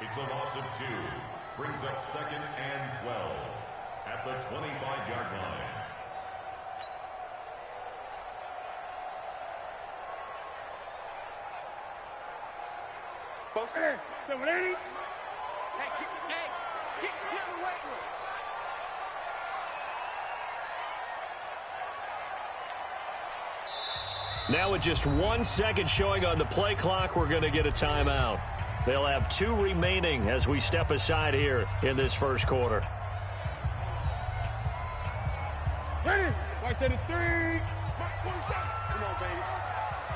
It's a loss of 2. Brings up 2nd and 12 at the 25-yard line. Hey, get away with it. Now with just 1 second showing on the play clock, we're going to get a timeout. They'll have 2 remaining as we step aside here in this first quarter. Ready? Right there to 3. Come on, baby.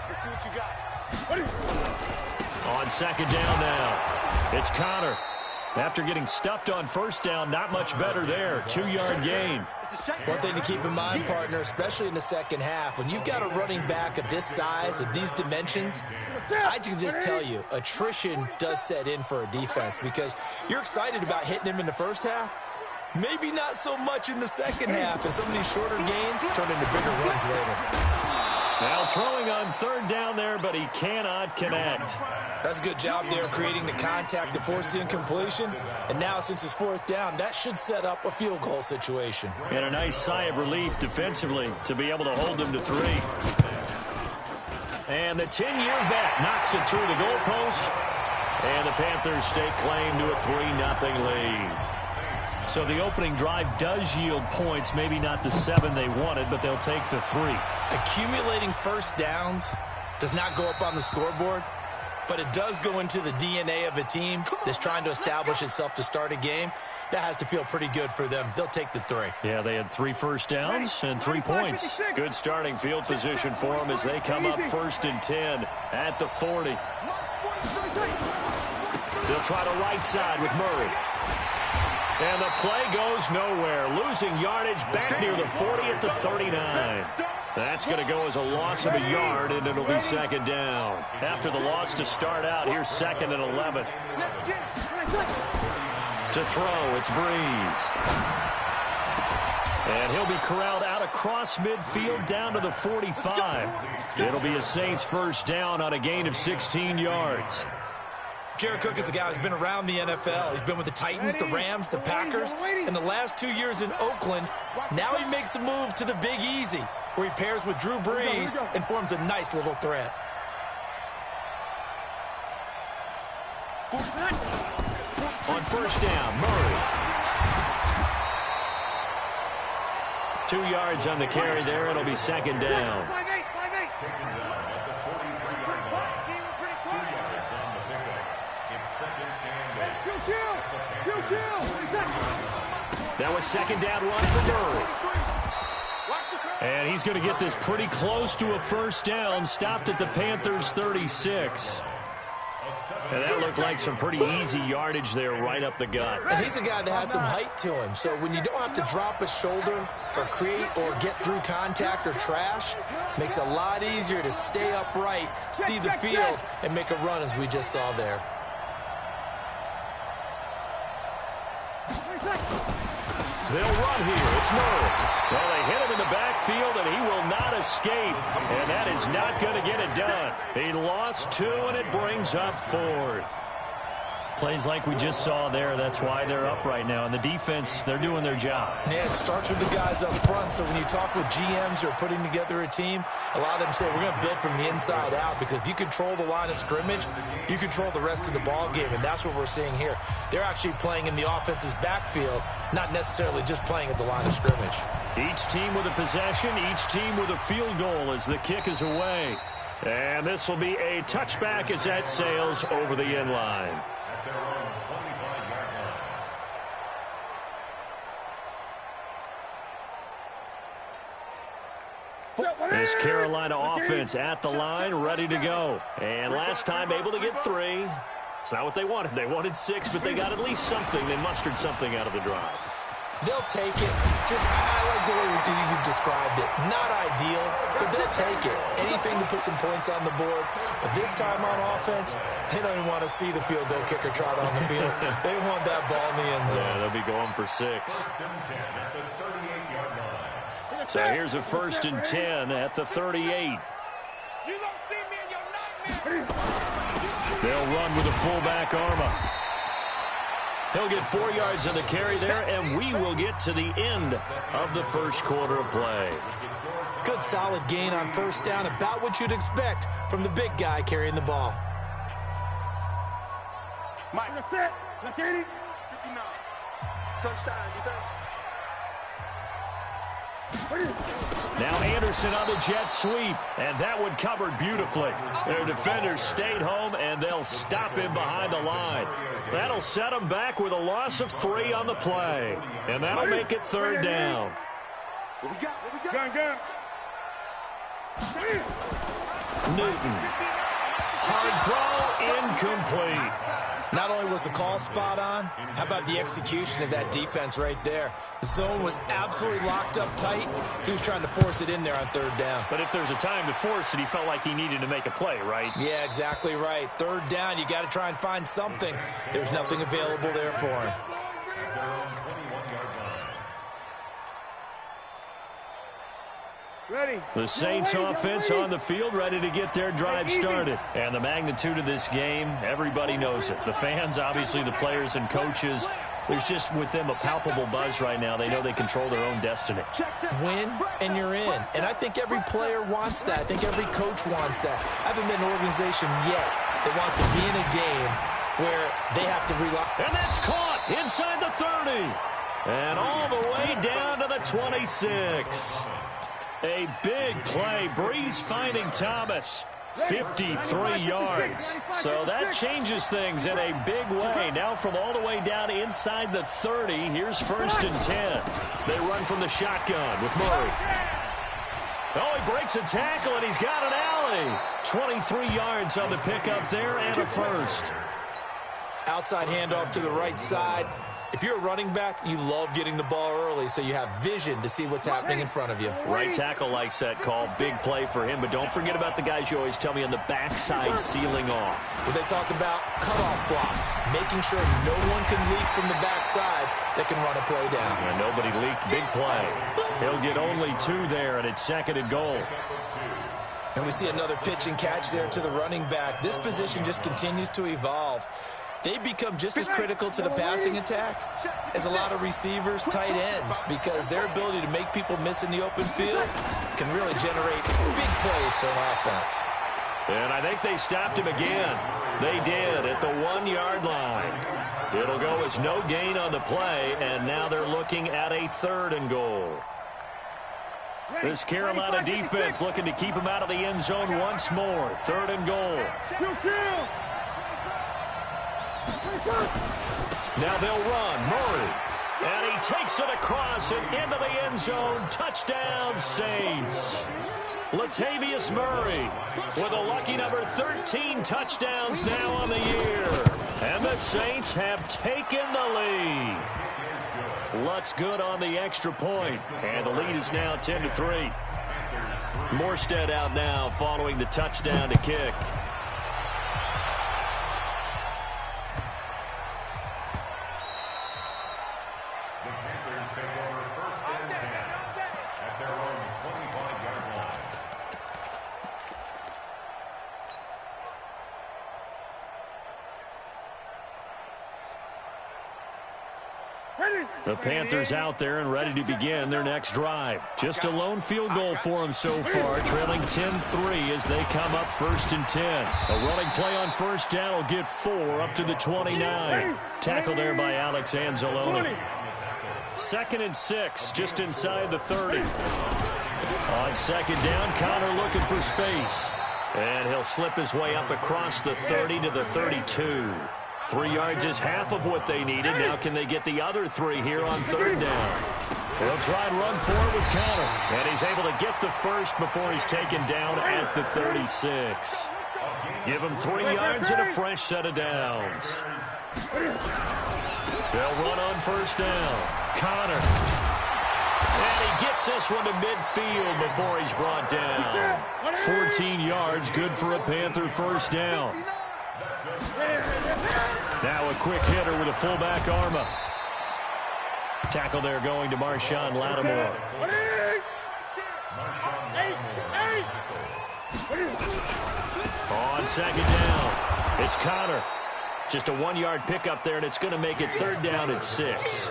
Let's see what you got. Ready? On second down now, it's Connor. After getting stuffed on first down, not much better there. 2-yard gain. One thing to keep in mind, partner, especially in the second half, when you've got a running back of this size, of these dimensions, I can just tell you, attrition does set in for a defense because you're excited about hitting him in the first half. Maybe not so much in the second half, and some of these shorter gains turn into bigger runs later. Now throwing on third down there, but he cannot connect. That's a good job there creating the contact to force the incompletion. And now since it's fourth down, that should set up a field goal situation. And a nice sigh of relief defensively to be able to hold him to 3. And the 10-year vet knocks it through the goalpost. And the Panthers stake claim to a 3-0 lead. So the opening drive does yield points, maybe not the 7 they wanted, but they'll take the 3. Accumulating first downs does not go up on the scoreboard, but it does go into the DNA of a team that's trying to establish itself to start a game. That has to feel pretty good for them. They'll take the 3. Yeah, they had 3 first downs and 3 points. Good starting field position for them as they come up 1st and 10 at the 40. They'll try the right side with Murray. And the play goes nowhere. Losing yardage back near the 40 at the 39. That's going to go as a loss of a yard, and it'll be second down. After the loss to start out, here's 2nd and 11. To throw, it's Breeze. And he'll be corralled out across midfield down to the 45. It'll be a Saints first down on a gain of 16 yards. Jared Cook is a guy who's been around the NFL. He's been with the Titans, the Rams, the Packers. In the last 2 years in Oakland, now he makes a move to the Big Easy, where he pairs with Drew Brees and forms a nice little threat. On first down, Murray. 2 yards on the carry there. It'll be second down. That was second down run for Murray. And he's going to get this pretty close to a first down. Stopped at the Panthers' 36. And that looked like some pretty easy yardage there right up the gut. And he's a guy that has some height to him. So when you don't have to drop a shoulder or create or get through contact or trash, makes it a lot easier to stay upright, see the field, and make a run as we just saw there. They'll run here. It's Murray. Well, they hit him in the backfield, and he will not escape. And that is not going to get it done. He lost 2, and it brings up 4th. Plays like we just saw there. That's why they're up right now. And the defense, they're doing their job. Yeah, it starts with the guys up front. So when you talk with GMs who are putting together a team, a lot of them say we're going to build from the inside out, because if you control the line of scrimmage, you control the rest of the ball game. And that's what we're seeing here. They're actually playing in the offense's backfield, not necessarily just playing at the line of scrimmage. Each team with a possession, each team with a field goal as the kick is away. And this will be a touchback as that sails over the end line. This Carolina offense at the line, ready to go. And last time able to get 3. It's not what they wanted. They wanted 6, but they got at least something. They mustered something out of the drive. They'll take it. I like the way you described it. Not ideal, but they'll take it. Anything to put some points on the board. But this time on offense, they don't even want to see the field goal kicker trot on the field. They want that ball in the end zone. Yeah, they'll be going for 6. So here's a 1st and 10 at the 38. They'll run with a fullback Arma. He'll get 4 yards on the carry there, and we will get to the end of the first quarter of play. Good solid gain on first down, about what you'd expect from the big guy carrying the ball. Mike, set. Security. 59. Touchdown, defense. Now Anderson on the jet sweep, and that one covered beautifully. Their defenders stayed home, and they'll stop him behind the line. That'll set them back with a loss of 3 on the play, and that'll make it third down. What we got? What we got? Gun. Newton. Hard throw, incomplete. Not only was the call spot on, how about the execution of that defense right there? The zone was absolutely locked up tight. He was trying to force it in there on third down. But if there's a time to force it, he felt like he needed to make a play, right? Yeah, exactly right. Third down, you got to try and find something. There's nothing available there for him. Ready. The Saints offense on the field, ready to get their drive started. And the magnitude of this game, everybody knows it. The fans, obviously the players and coaches. There's just with them a palpable buzz right now. They know they control their own destiny. Win, and you're in. And I think every player wants that. I think every coach wants that. I haven't been an organization yet that wants to be in a game where they have to rely. And that's caught inside the 30. And all the way down to the 26. A big play. Breeze finding Thomas. 53 yards. So that changes things in a big way. Now from all the way down inside the 30, here's 1st and 10. They run from the shotgun with Murray. Oh, he breaks a tackle, and he's got an alley. 23 yards on the pickup there and a first. Outside handoff to the right side. If you're a running back, you love getting the ball early so you have vision to see what's happening in front of you. Right tackle likes that call. Big play for him. But don't forget about the guys you always tell me on the backside sealing off. When they talk about cutoff blocks, making sure no one can leak from the backside that can run a play down. And nobody leaked. Big play. He'll get only 2 there, and it's 2nd and goal. And we see another pitch and catch there to the running back. This position just continues to evolve. They become just as critical to the passing attack as a lot of receivers, tight ends, because their ability to make people miss in the open field can really generate big plays for an offense. And I think they stopped him again. They did at the 1-yard line. It'll go as no gain on the play, and now they're looking at a 3rd and goal. This Carolina defense looking to keep him out of the end zone once more. 3rd and goal. Now they'll run. Murray. And he takes it across and into the end zone. Touchdown, Saints. Latavius Murray with a lucky number 13 touchdowns now on the year. And the Saints have taken the lead. Lutz good on the extra point. And the lead is now 10-3. Morstead out now following the touchdown to kick. The Panthers out there and ready to begin their next drive. Just a lone field goal for them so far, trailing 10-3 as they come up 1st and 10. A running play on first down will get 4 up to the 29. Tackle there by Alex Anzalone. 2nd and 6, just inside the 30. On 2nd down, Connor looking for space. And he'll slip his way up across the 30 to the 32. 3 yards is half of what they needed. Now can they get the other 3 here on 3rd down? They'll try and run forward with Connor. And he's able to get the first before he's taken down at the 36. Give him 3 yards and a fresh set of downs. They'll run on 1st down. Connor. And he gets this one to midfield before he's brought down. 14 yards, good for a Panther 1st down. Now a quick hitter with a fullback arm. Tackle there going to Marshawn Lattimore. On 2nd down, it's Connor. Just a 1-yard pickup there, and it's going to make it 3rd down and 6.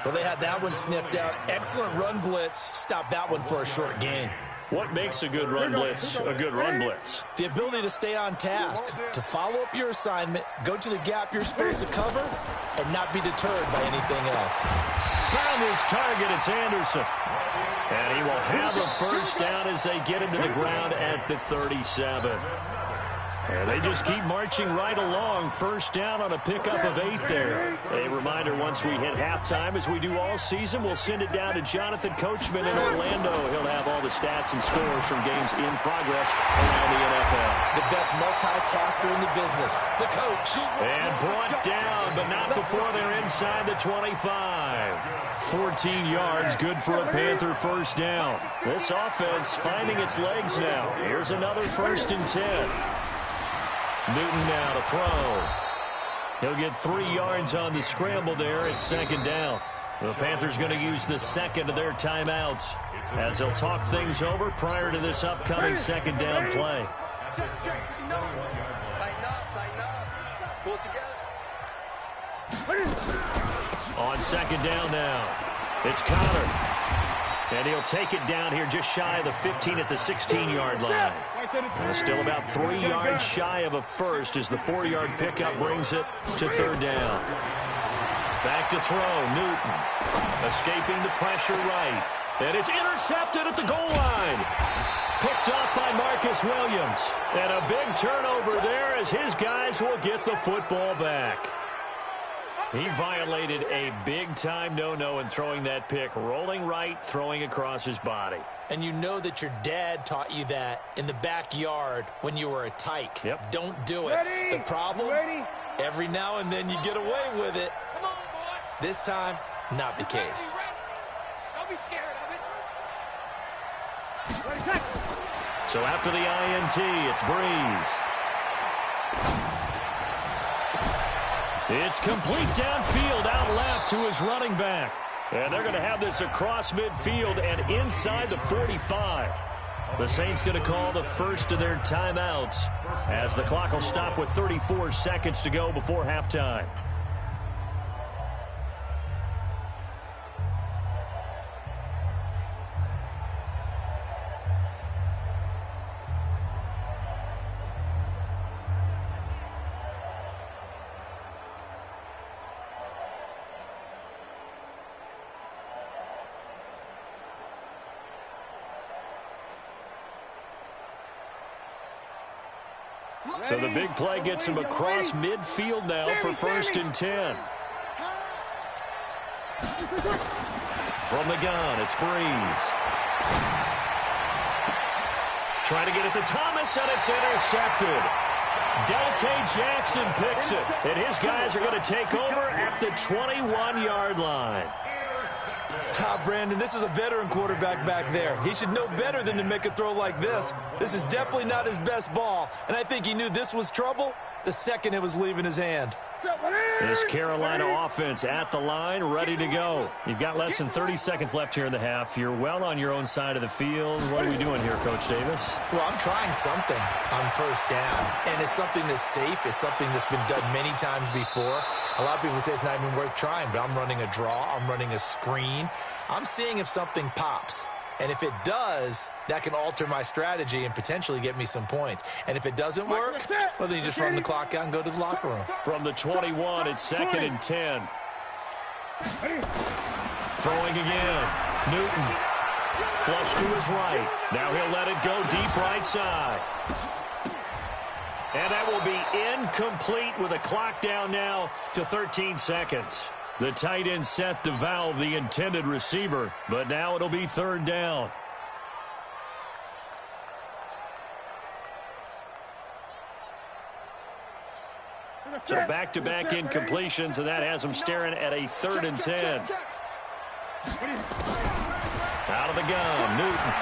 Well, they had that one sniffed out. Excellent run blitz. Stop that one for a short gain. What makes a good run blitz a good run blitz? The ability to stay on task, to follow up your assignment, go to the gap you're supposed to cover, and not be deterred by anything else. Found his target. It's Anderson. And he will have a 1st down as they get into the ground at the 37. And they just keep marching right along. 1st down on a pickup of 8 there. A reminder, once we hit halftime, as we do all season, we'll send it down to Jonathan Coachman in Orlando. He'll have all the stats and scores from games in progress around the NFL. The best multitasker in the business, the coach. And brought down, but not before they're inside the 25. 14 yards, good for a Panther 1st down. This offense finding its legs now. Here's another 1st and 10. Newton now to throw. He'll get 3 yards on the scramble there. It's 2nd down. The Panthers going to use the 2nd of their timeouts as they'll talk things over prior to this upcoming 2nd down play. On 2nd down now, it's Connor. And he'll take it down here just shy of the 15 at the 16-yard line. Still about 3 yards shy of a 1st as the 4-yard pickup brings it to 3rd down. Back to throw, Newton. Escaping the pressure right. And it's intercepted at the goal line. Picked off by Marcus Williams. And a big turnover there as his guys will get the football back. He violated a big-time no-no in throwing that pick. Rolling right, throwing across his body. And you know that your dad taught you that in the backyard when you were a tyke. Yep. Don't do it. The problem, every now and then you get away with it. This time, not the case. Don't be scared of it. So after the INT, it's Breeze. It's complete downfield out left to his running back. And they're going to have this across midfield and inside the 45. The Saints going to call the 1st of their timeouts as the clock will stop with 34 seconds to go before halftime. So the big play gets him across midfield now for 1st and 10. From the gun, it's Breeze. Trying to get it to Thomas, and it's intercepted. Deltae Jackson picks it, and his guys are going to take over at the 21-yard line. Brandon, this is a veteran quarterback back there. He should know better than to make a throw like this. This is definitely not his best ball, and I think he knew this was trouble the second it was leaving his hand. This Carolina offense at the line, ready to go. You've got less than 30 seconds left here in the half. You're well on your own side of the field. What are we doing here, Coach Davis? Well, I'm trying something on 1st down, and it's something that's safe. It's something that's been done many times before. A lot of people say it's not even worth trying, but I'm running a draw. I'm running a screen. I'm seeing if something pops. And if it does, that can alter my strategy and potentially get me some points. And if it doesn't work, well, then you just run the clock out and go to the locker room. From the 21, it's 2nd and 10. Throwing again. Newton. Flush to his right. Now he'll let it go deep right side. And that will be incomplete with a clock down now to 13 seconds. The tight end set to valve the intended receiver, but now it'll be 3rd down. So back-to-back incompletions, and that has them staring at a 3rd and 10. Out of the gun, Newton.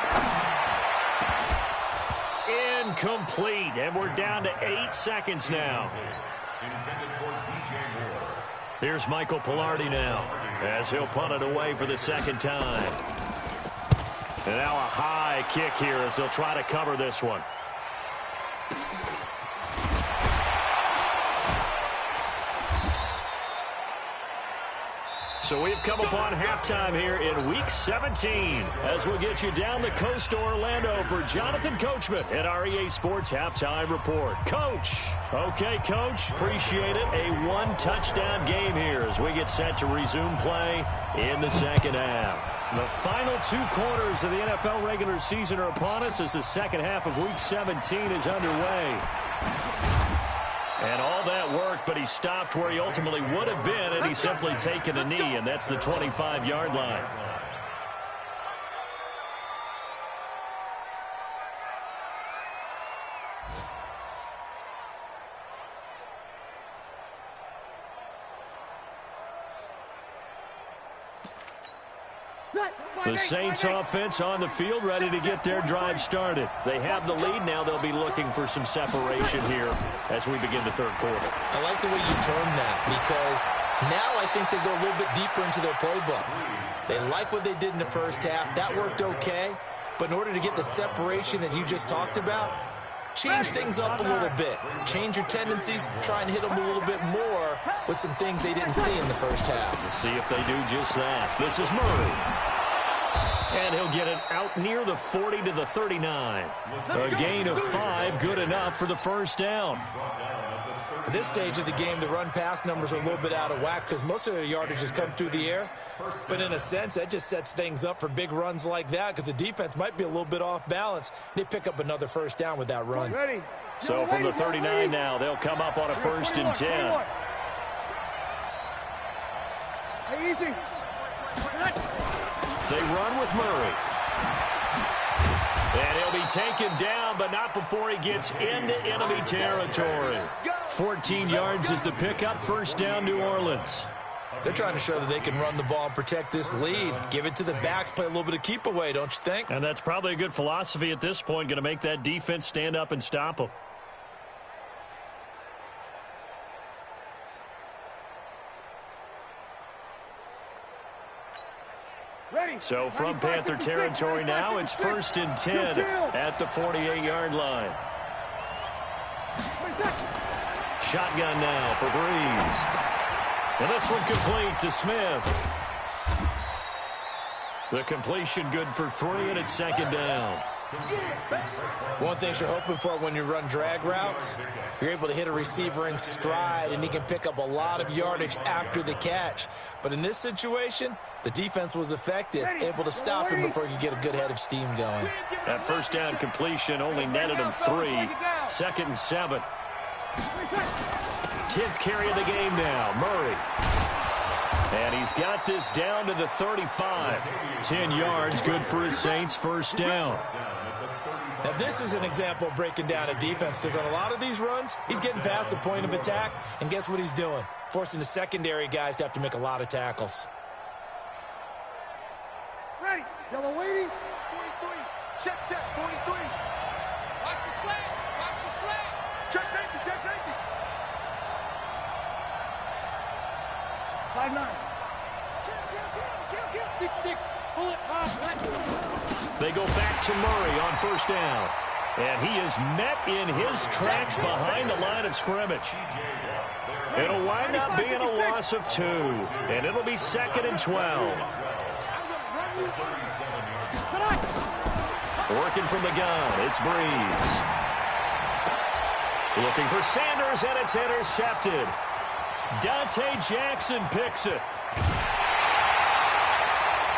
Incomplete, and we're down to 8 seconds now. Here's Michael Pilardi now as he'll punt it away for the 2nd time. And now a high kick here as they'll try to cover this one. So we've come upon halftime here in Week 17 as we'll get you down the coast to Orlando for Jonathan Coachman at our EA Sports Halftime Report. Coach. Okay, Coach. Appreciate it. A one-touchdown game here as we get set to resume play in the second half. The final 2 quarters of the NFL regular season are upon us as the second half of Week 17 is underway. And all that work, but he stopped where he ultimately would have been, and he's simply taken a knee, and that's the 25-yard line. The Saints offense on the field, ready to get their drive started. They have the lead. Now they'll be looking for some separation here as we begin the third quarter. I like the way you term that because now I think they go a little bit deeper into their playbook. They like what they did in the first half. That worked okay. But in order to get the separation that you just talked about, change things up a little bit. Change your tendencies. Try and hit them a little bit more with some things they didn't see in the first half. Let's see if they do just that. This is Murray. And he'll get it out near the 40 to the 39. A gain of 5, good enough for the first down. At this stage of the game, the run-pass numbers are a little bit out of whack because most of their yardage has come through the air. But in a sense, that just sets things up for big runs like that because the defense might be a little bit off balance. They pick up another first down with that run. So from the 39 now, they'll come up on a 1st and 10. Hey, easy. They run with Murray. And he'll be taken down, but not before he gets into enemy territory. 14 yards is the pickup. First down, New Orleans. They're trying to show that they can run the ball and protect this lead. Give it to the backs, play a little bit of keep away, don't you think? And that's probably a good philosophy at this point, going to make that defense stand up and stop them. So from Panther territory now, it's 1st and 10 at the 48-yard line. Shotgun now for Breeze. And this one complete to Smith. The completion good for 3, and it's 2nd down. One thing you're hoping for when you run drag routes, you're able to hit a receiver in stride, and he can pick up a lot of yardage after the catch. But in this situation, the defense was effective, able to stop him before he could get a good head of steam going. That first down completion only netted him 3. 2nd and 7. 10th carry of the game now, Murray. And he's got this down to the 35. 10 yards, good for his Saints, first down. Now, this is an example of breaking down a defense because on a lot of these runs, he's getting past the point of attack, and guess what he's doing? Forcing the secondary guys to have to make a lot of tackles. Ready. Yellow waiting. 43. Check, 43. Watch the slant. Watch the slant. Check safety. 5-9. Kill. 6-6. Pull it off. They go back to Murray on first down. And he is met in his tracks behind the line of scrimmage. It'll wind up being a loss of 2. And it'll be 2nd and 12. Working from the gun, it's Breeze. Looking for Sanders, and it's intercepted. Dante Jackson picks it.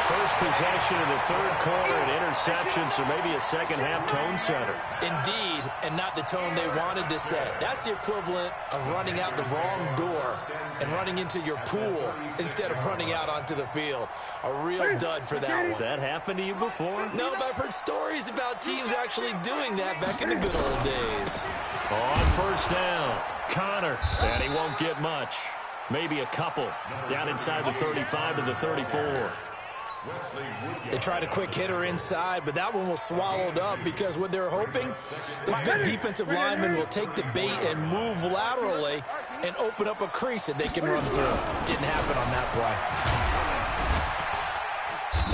First possession of the third quarter, an interception, so maybe a second-half tone setter. Indeed, and not the tone they wanted to set. That's the equivalent of running out the wrong door and running into your pool instead of running out onto the field. A real dud for that one. Has that happened to you before? No, but I've heard stories about teams actually doing that back in the good old days. On first down, Connor, and he won't get much. Maybe a couple down inside the 35 to the 34. They tried a quick hitter inside, but that one was swallowed up because what they're hoping, this big defensive lineman will take the bait and move laterally and open up a crease that they can run through. Didn't happen on that play.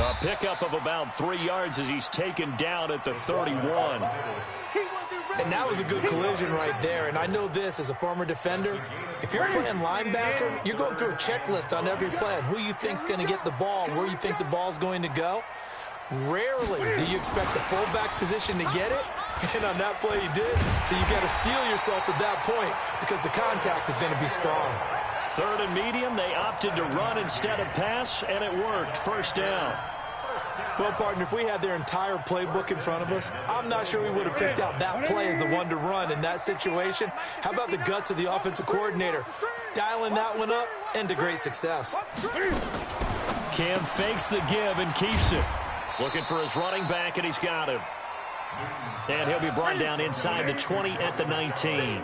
A pickup of about 3 yards as he's taken down at the 31. And that was a good collision right there. And I know this as a former defender. If you're playing linebacker, you're going through a checklist on every play on who you think's going to get the ball, where you think the ball's going to go. Rarely do you expect the fullback position to get it. And on that play, he did. So you got to steel yourself at that point because the contact is going to be strong. Third and medium, they opted to run instead of pass, and it worked. First down. Well, partner, if we had their entire playbook in front of us, I'm not sure we would have picked out that play as the one to run in that situation. How about the guts of the offensive coordinator? Dialing that one up and to great success. Cam fakes the give and keeps it. Looking for his running back, and he's got him. And he'll be brought down inside the 20 at the 19.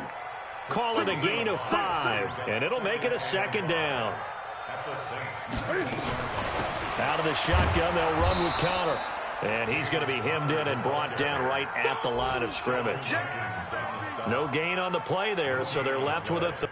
Call it a gain of 5, and it'll make it a second down. Out of the shotgun, they'll run with Connor. And he's going to be hemmed in and brought down right at the line of scrimmage. No gain on the play there, so they're left with a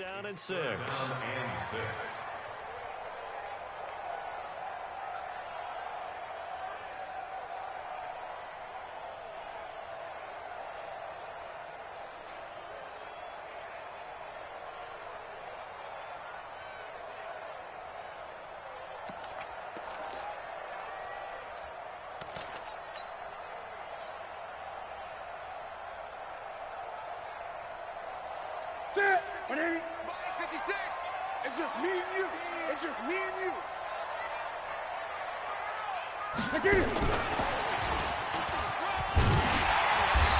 down and 6. Sit. 56. It's just me and you. It's just me and you.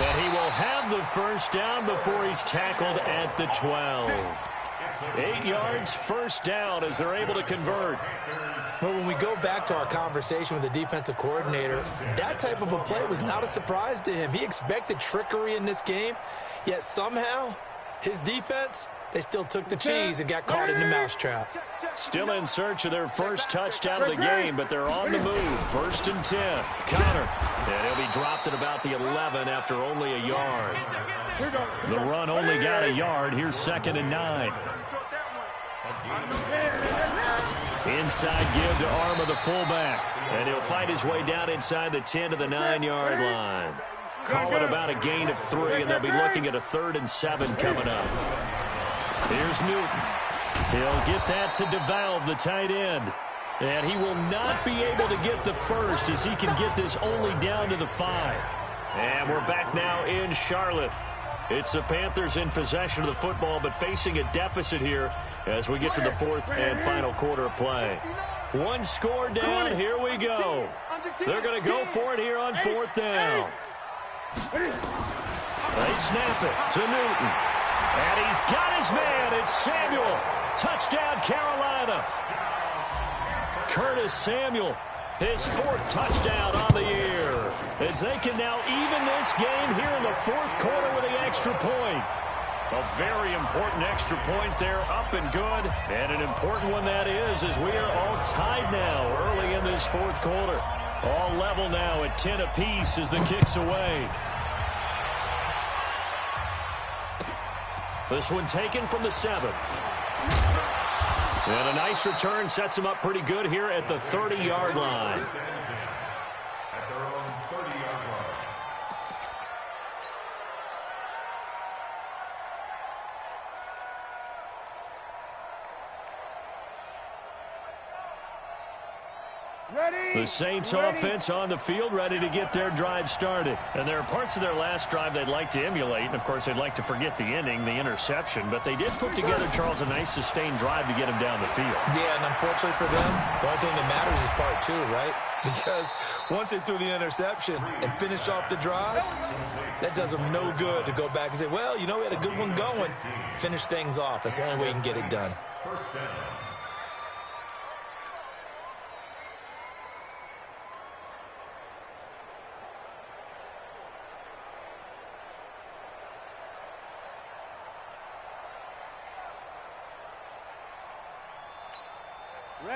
And he will have the first down before he's tackled at the 12. 8 yards, first down as they're able to convert. Well, when we go back to our conversation with the defensive coordinator, that type of a play was not a surprise to him. He expected trickery in this game, yet somehow his defense, they still took the cheese and got caught in the mousetrap. Still in search of their first touchdown of the game, but they're on the move. First and 10. Connor. And he'll be dropped at about the 11 after only a yard. The run only got a yard. Here's second and 9. Inside give to arm of the fullback. And he'll fight his way down inside the 10 to the 9-yard line. Call it about a gain of 3, and they'll be looking at a 3rd and 7 coming up. Here's Newton. He'll get that to DeValve, the tight end. And he will not be able to get the first as he can get this only down to the 5. And we're back now in Charlotte. It's the Panthers in possession of the football, but facing a deficit here as we get to the 4th and final quarter of play. One score down. Here we go. They're going to go for it here on 4th down. They snap it to Newton. And he's got his man. It's Samuel. Touchdown, Carolina. Curtis Samuel, his 4th touchdown on the year. As they can now even this game here in the 4th quarter with the extra point. A very important extra point there, up and good. And an important one that is, as we are all tied now early in this 4th quarter. All level now at 10 apiece as the kick's away. This one taken from the 7. And a nice return sets him up pretty good here at the 30-yard line. At their own 30-yard line. The Saints offense on the field, ready to get their drive started. And there are parts of their last drive they'd like to emulate. And, of course, they'd like to forget the inning, the interception. But they did put together, Charles, a nice sustained drive to get him down the field. Yeah, and unfortunately for them, the only thing that matters is part two, right? Because once they threw the interception and finished off the drive, that does them no good to go back and say, well, you know, we had a good one going. Finish things off. That's the only way you can get it done. First down.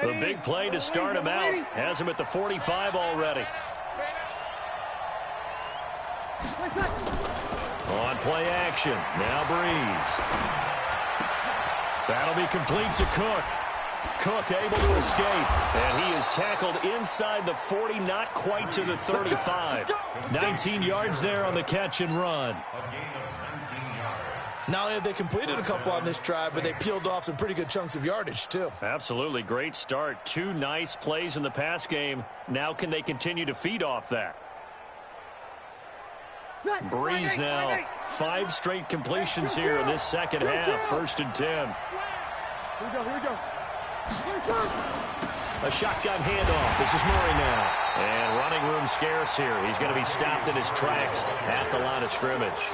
The big play to start him out. Has him at the 45 already. On play action. Now Breeze. That'll be complete to Cook. Cook able to escape. And he is tackled inside the 40, not quite to the 35. 19 yards there on the catch and run. Not only have they completed a couple on this drive, but they peeled off some pretty good chunks of yardage, too. Absolutely great start. 2 nice plays in the pass game. Now can they continue to feed off that? Breeze now. 5 straight completions here in this second half. 1st and 10. Here we go. A shotgun handoff. This is Murray now. And running room scarce here. He's going to be stopped in his tracks at the line of scrimmage.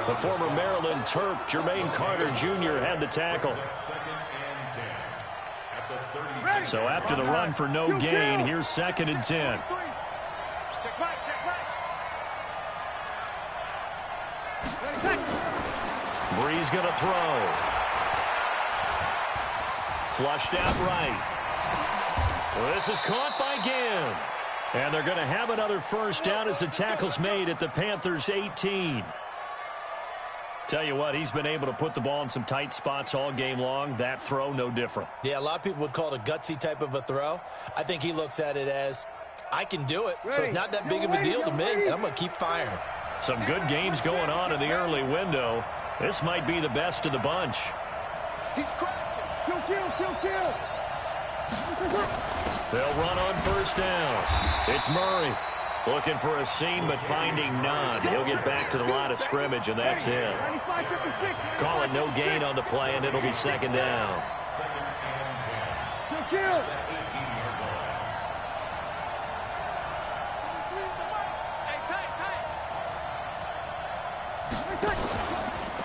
The former Maryland Terp, Jermaine Carter Jr. had the tackle. So after the run for no gain, here's 2nd and 10. Breeze going to throw. Flushed out right. This is caught by Ginn. And they're going to have another first down as the tackle's made at the Panthers' 18. Tell you what, he's been able to put the ball in some tight spots all game long. That throw, no different. Yeah, a lot of people would call it a gutsy type of a throw. I think he looks at it as, I can do it, so it's not that big of a deal to me, and I'm going to keep firing. Some good games going on in the early window. This might be the best of the bunch. He's crashing. Kill. They'll run on first down. It's Murray. Looking for a seam, but finding none. He'll get back to the line of scrimmage, and that's it. Call it no gain on the play, and it'll be 2nd down.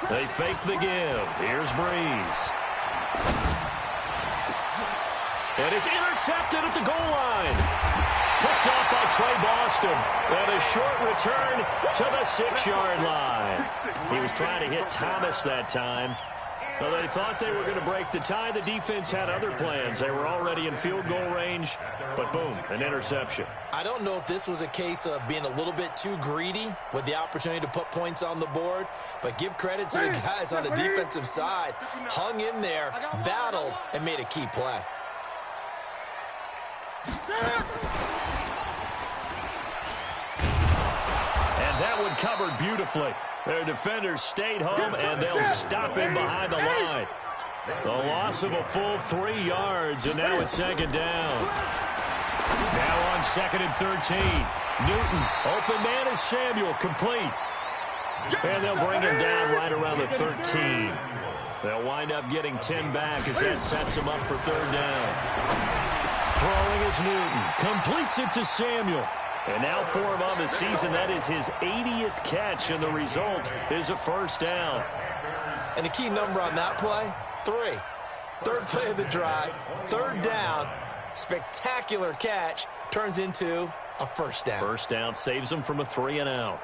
They fake the give. Here's Breeze. And it's intercepted at the goal line. Picked off by Trey Boston. And a short return to the 6-yard line. He was trying to hit Thomas that time. Well, they thought they were going to break the tie. The defense had other plans. They were already in field goal range. But boom, an interception. I don't know if this was a case of being a little bit too greedy with the opportunity to put points on the board. But give credit to the guys on the defensive side. Hung in there, battled, and made a key play. And that one covered beautifully. Their defenders stayed home, and they'll stop him behind the line. The loss of a full 3 yards, and now it's 2nd down. Now on 2nd and 13. Newton, open man is Samuel, complete. And they'll bring him down right around the 13. They'll wind up getting 10 back as that sets them up for 3rd down. Throwing is Newton. Completes it to Samuel. And now for him on the season, that is his 80th catch, and the result is a 1st down. And the key number on that play, 3. 3rd play of the drive, 3rd down, spectacular catch, turns into a 1st down. 1st down saves them from a 3 and out.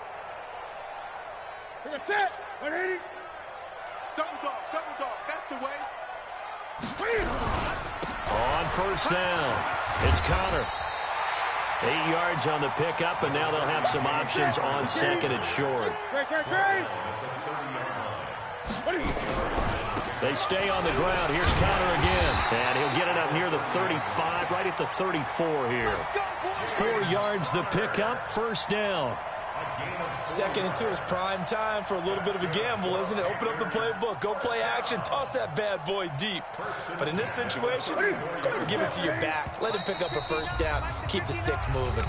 That's it. 180. Double dog. That's the way. On 1st down, it's Connor. 8 yards on the pickup, and now they'll have some options on 2nd and short. They stay on the ground. Here's Connor again. And he'll get it up near the 35, right at the 34 here. 4 yards the pickup, 1st down. 2nd and 2 is prime time for a little bit of a gamble, isn't it? Open up the playbook, go play action, toss that bad boy deep. But in this situation, go ahead and give it to your back. Let him pick up a first down. Keep the sticks moving.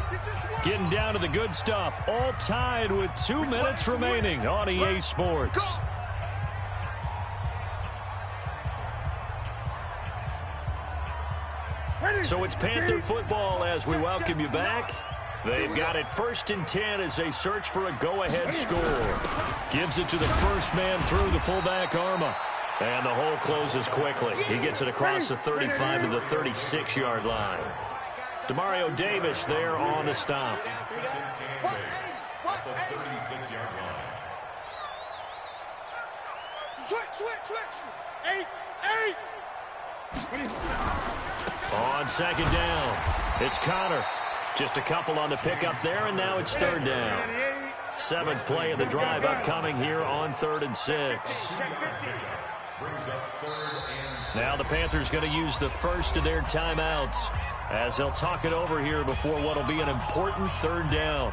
Getting down to the good stuff. All tied with 2 minutes remaining on EA Sports. So it's Panther football as we welcome you back. They've got it 1st and 10 as they search for a go-ahead score. Gives it to the first man through the fullback Arma. And the hole closes quickly. He gets it across the 35 to the 36-yard line. Demario Davis there on the stop. Switch. 8. On 2nd down, it's Connor. Just a couple on the pickup there, and now it's 3rd down. 7th play of the drive upcoming here on 3rd and 6. Now the Panthers going to use the first of their timeouts as they'll talk it over here before what will be an important 3rd down.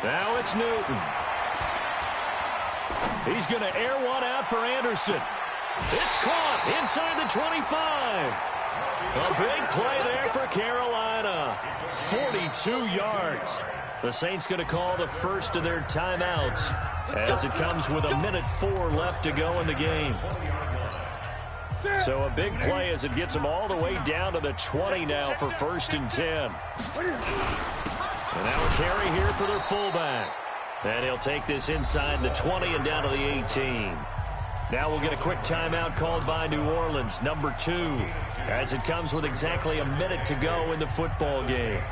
Now it's Newton. He's going to air one out for Anderson. It's caught inside the 25. A big play there for Carolina. 42 yards. The Saints going to call the first of their timeouts as it comes with 1:04 left to go in the game. So a big play as it gets them all the way down to the 20 now for 1st and 10. And now a carry here for their fullback. And he'll take this inside the 20 and down to the 18. Now we'll get a quick timeout called by New Orleans, number 2, as it comes with exactly a minute to go in the football game.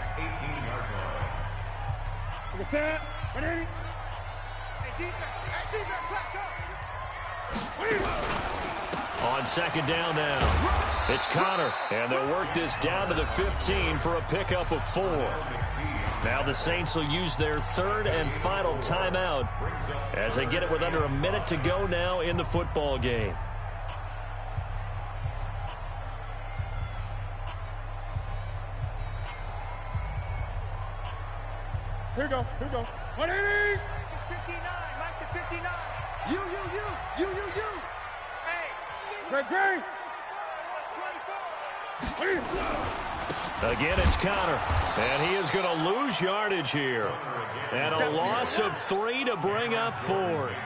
On 2nd down now, it's Connor, and they'll work this down to the 15 for a pickup of 4. Now the Saints will use their 3rd and final timeout as they get it with under a minute to go now in the football game. Here we go. 180. 59. Mike to 59. You. Hey. Great. 24. Again, it's Connor, and he is going to lose yardage here. And a loss of 3 to bring up 4th.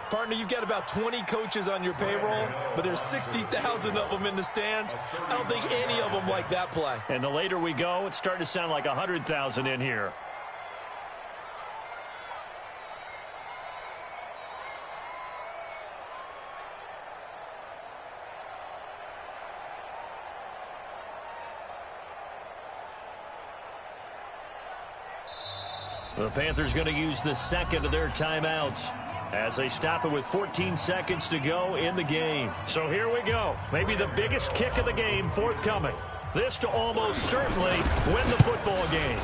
Partner, you've got about 20 coaches on your payroll, but there's 60,000 of them in the stands. I don't think any of them like that play. And the later we go, it's starting to sound like 100,000 in here. The Panthers going to use the 2nd of their timeouts as they stop it with 14 seconds to go in the game. So here we go. Maybe the biggest kick of the game forthcoming. This to almost certainly win the football game.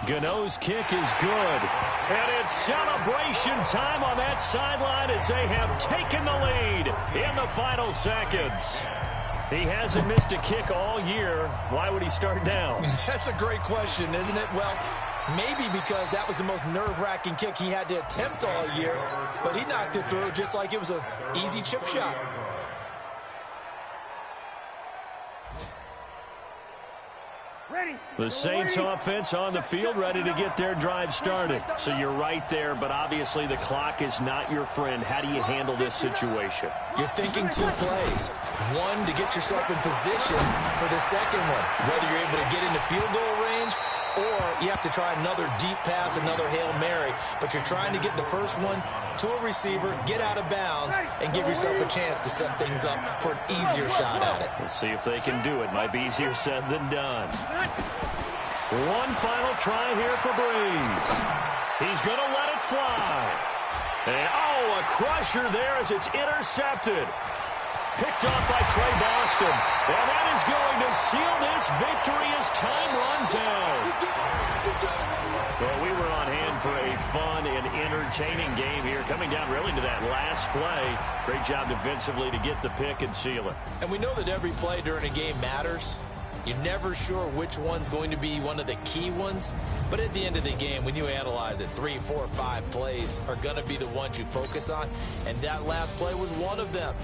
Gano's kick is good. And it's celebration time on that sideline as they have taken the lead in the final seconds. He hasn't missed a kick all year. Why would he start now? That's a great question, isn't it? Well, maybe because that was the most nerve-wracking kick he had to attempt all year, but he knocked it through just like it was an easy chip shot. The Saints offense on the field ready to get their drive started. So you're right there, but obviously the clock is not your friend. How do you handle this situation? You're thinking 2 plays. One, to get yourself in position for the second one, whether you're able to get into field goal range or you have to try another deep pass, another Hail Mary. But you're trying to get the first one to a receiver, get out of bounds, and give yourself a chance to set things up for an easier shot at it. We'll see if they can do it. Might be easier said than done. One final try here for Breeze. He's going to let it fly. And, oh, a crusher there as it's intercepted. Picked off by Trey Boston. And that is going to seal this victory as time runs out. Well, we were on hand for a fun and entertaining game here, coming down really to that last play. Great job defensively to get the pick and seal it. And we know that every play during a game matters. You're never sure which one's going to be one of the key ones. But at the end of the game, when you analyze it, 3, 4, 5 plays are going to be the ones you focus on. And that last play was one of them.